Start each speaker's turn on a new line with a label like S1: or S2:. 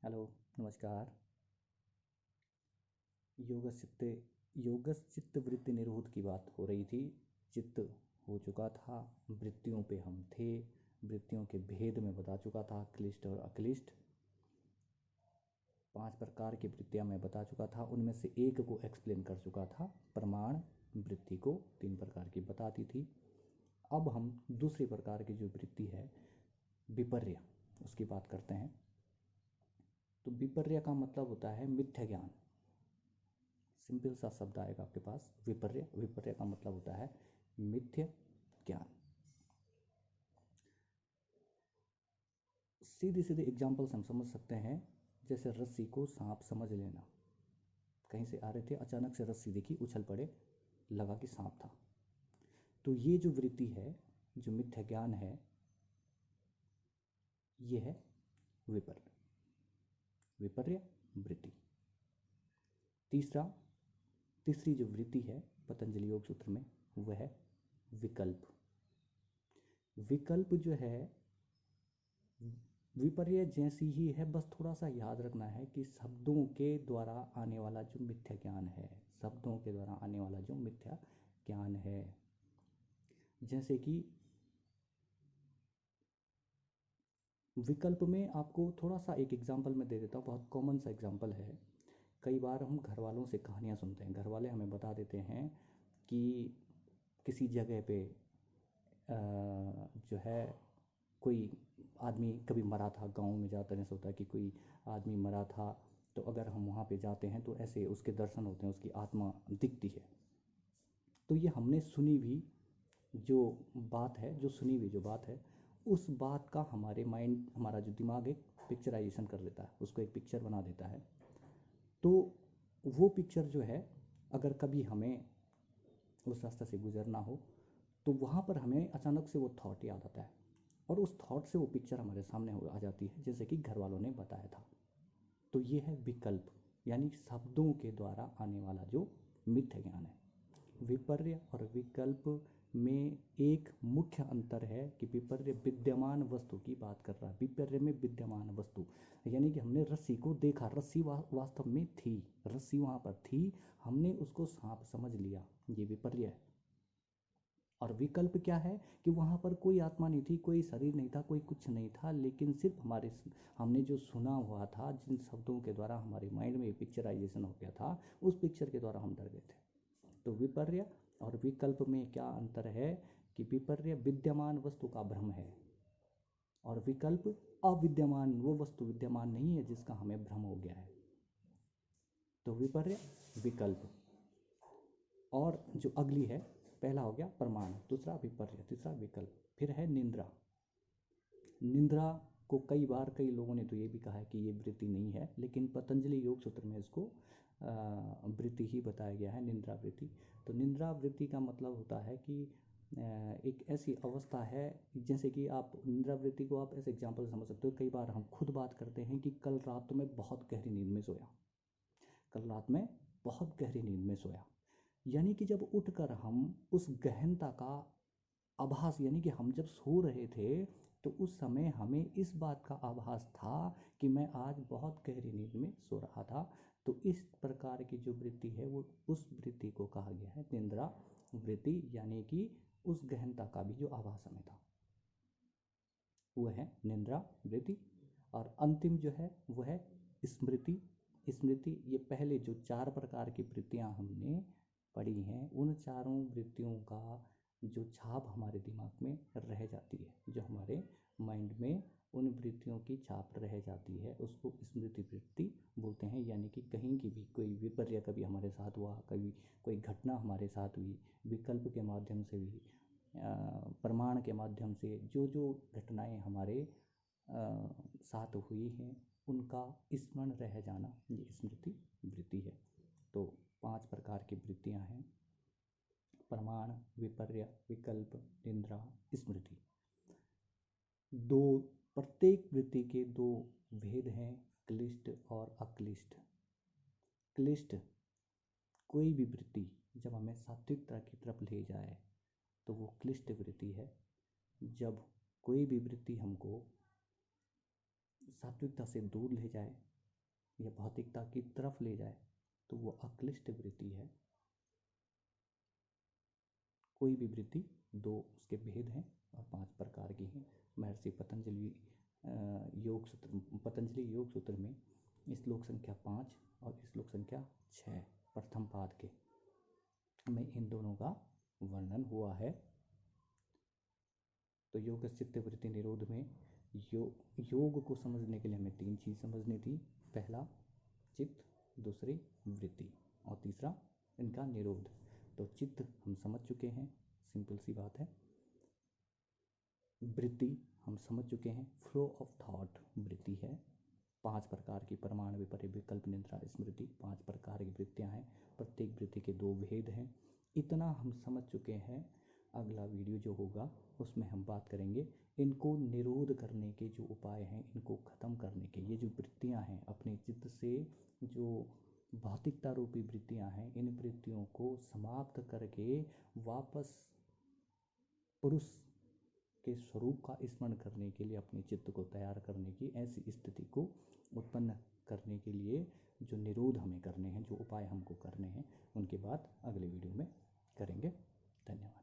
S1: Hello, नमस्कार। योगचित्त योगचित्त वृत्ति निरोध की बात हो रही थी। चित्त हो चुका था, वृत्तियों पे हम थे, वृत्तियों के भेद में बता चुका था, क्लिष्ट और अक्लिष्ट। 5 प्रकार की वृत्तियां मैं बता चुका था, उनमें से एक को एक्सप्लेन कर चुका था। प्रमाण वृत्ति को 3 प्रकार की बताती थी। अब हम दूसरी प्रकार की जो वृत्ति है विपर्य, उसकी बात करते हैं। तो विपर्य का मतलब होता है मिथ्या ज्ञान। सिंपल सा शब्द आएगा आपके पास, विपर्य। विपर्य का मतलब होता है मिथ्या ज्ञान। सीधे सीधे एग्जाम्पल से हम समझ सकते हैं, जैसे रस्सी को सांप समझ लेना। कहीं से आ रहे थे, अचानक से रस्सी देखी, उछल पड़े, लगा कि सांप था। तो ये जो वृत्ति है, जो मिथ्या ज्ञान है, ये है विपर्य, विपर्य वृत्ति। तीसरी जो वृत्ति है पतंजलि योग सूत्र में, वह है विकल्प। विकल्प जो है विपर्य जैसी ही है, बस थोड़ा सा याद रखना है कि शब्दों के द्वारा आने वाला जो मिथ्या ज्ञान है, शब्दों के द्वारा आने वाला जो मिथ्या ज्ञान है। जैसे कि विकल्प में आपको थोड़ा सा एक एग्जांपल मैं दे देता हूँ, बहुत कॉमन सा एग्जांपल है। कई बार हम घर वालों से कहानियाँ सुनते हैं, घर वाले हमें बता देते हैं कि किसी जगह पे जो है कोई आदमी कभी मरा था। गांव में ज़्यादातर ऐसा होता है कि कोई आदमी मरा था, तो अगर हम वहाँ पे जाते हैं तो ऐसे उसके दर्शन होते हैं, उसकी आत्मा दिखती है। तो ये हमने सुनी भी जो बात है, जो सुनी हुई जो बात है, उस बात का हमारे माइंड, हमारा जो दिमाग एक पिक्चराइजेशन कर लेता है, उसको एक पिक्चर बना देता है। तो वो पिक्चर जो है, अगर कभी हमें उस रास्ते से गुजरना हो तो वहाँ पर हमें अचानक से वो थॉट याद आता है, और उस थॉट से वो पिक्चर हमारे सामने आ जाती है, जैसे कि घर वालों ने बताया था। तो ये है विकल्प, यानी शब्दों के द्वारा आने वाला जो मिथ्या ज्ञान है। विपर्य और विकल्प में एक मुख्य अंतर है कि विपर्य विद्यमान वस्तु की बात कर रहा है। विपर्य में विद्यमान वस्तु, यानी कि हमने रस्सी को देखा, रस्सी वास्तव में थी, रस्सी वहाँ पर थी, हमने उसको सांप समझ लिया, ये विपर्य है। और विकल्प क्या है कि वहाँ पर कोई आत्मा नहीं थी, कोई शरीर नहीं था, कोई कुछ नहीं था, लेकिन सिर्फ हमने जो सुना हुआ था, जिन शब्दों के द्वारा हमारे माइंड में पिक्चराइजेशन हो गया था, उस पिक्चर के द्वारा हम डर गए थे। तो विपर्य और विकल्प में क्या अंतर है कि विपर्य विद्यमान वस्तु का भ्रम है, और विकल्प अविद्यमान, वो वस्तु विद्यमान नहीं है जिसका हमें भ्रम हो गया है। तो विपर्य, विकल्प। और जो अगली है, पहला हो गया प्रमाण, दूसरा विपर्य, तीसरा विकल्प, फिर है निंद्रा। निंद्रा को कई बार कई लोगों ने तो ये भी कहा है कि ये वृत्ति नहीं है, लेकिन पतंजलि योग सूत्र में इसको वृत्ति ही बताया गया है, निंद्रा वृत्ति। तो निंद्रा वृत्ति का मतलब होता है कि एक ऐसी अवस्था है, जैसे कि आप निंद्रा वृत्ति को आप ऐसे एग्जाम्पल समझ सकते हो। कई बार हम खुद बात करते हैं कि कल रात में बहुत गहरी नींद में सोया, कल रात में बहुत गहरी नींद में सोया, यानी कि जब उठकर हम उस गहनता का आभास, यानी कि हम जब सो रहे थे तो उस समय हमें इस बात का आभास था कि मैं आज बहुत गहरी नींद में सो रहा था। तो इस प्रकार की जो वृत्ति है, वो उस वृत्ति को कहा गया है निंद्रा वृत्ति, यानी कि उस गहनता का भी जो आभास हमें था, वह है निंद्रा वृत्ति। और अंतिम जो है वह है स्मृति। स्मृति, ये पहले जो 4 प्रकार की वृत्तियां हमने पढ़ी हैं, उन चारों वृत्तियों का जो छाप हमारे दिमाग में रह जाती है, जो हमारे माइंड में उन वृत्तियों की छाप रह जाती है, उसको स्मृति वृत्ति बोलते हैं। यानी कि कहीं की भी कोई विपर्य कभी हमारे साथ हुआ, कभी कोई घटना हमारे साथ हुई, विकल्प के माध्यम से भी, प्रमाण के माध्यम से जो जो घटनाएं हमारे साथ हुई हैं, उनका स्मरण रह जाना, ये स्मृति वृत्ति है। तो 5 प्रकार की वृत्तियां हैं, प्रमाण, विपर्य, विकल्प, निंद्रा, स्मृति। प्रत्येक वृत्ति के 2 भेद हैं, क्लिष्ट और अक्लिष्ट। क्लिष्ट, कोई भी वृत्ति जब हमें सात्विकता की तरफ ले जाए तो वो क्लिष्ट वृत्ति है। जब कोई भी वृत्ति हमको सात्विकता से दूर ले जाए या भौतिकता की तरफ ले जाए तो वो अक्लिष्ट वृत्ति है। कोई भी वृत्ति दो उसके भेद हैं और 5 प्रकार की हैं। महर्षि पतंजलि योग सूत्र में श्लोक संख्या 5 और श्लोक संख्या 6 प्रथम पाद के में इन दोनों का वर्णन हुआ है। तो योग चित्त वृत्ति निरोध में योग को समझने के लिए हमें 3 चीज़ समझनी थी। पहला चित्त, दूसरी वृत्ति और तीसरा इनका निरोध। तो चित्त हम समझ चुके हैं, सिंपल सी बात है। वृत्ति हम समझ चुके हैं, फ्लो ऑफ थॉट वृत्ति है। 5 प्रकार की प्रमाण विपर्य विकल्प निद्रा स्मृति 5 प्रकार की वृत्तियां हैं। प्रत्येक वृत्ति के 2 भेद हैं। इतना हम समझ चुके हैं। अगला वीडियो जो होगा उसमें हम बात करेंगे इनको निरोध करने के जो उपाय हैं, इनको ख़त्म करने के। ये जो वृत्तियां हैं अपने चित्त से, जो भौतिकता रूपी वृत्तियां हैं, इन वृत्तियों को समाप्त करके वापस पुरुष के स्वरूप का स्मरण करने के लिए, अपने चित्त को तैयार करने की, ऐसी स्थिति को उत्पन्न करने के लिए जो निरोध हमें करने हैं, जो उपाय हमको करने हैं, उनकी बात अगले वीडियो में करेंगे। धन्यवाद।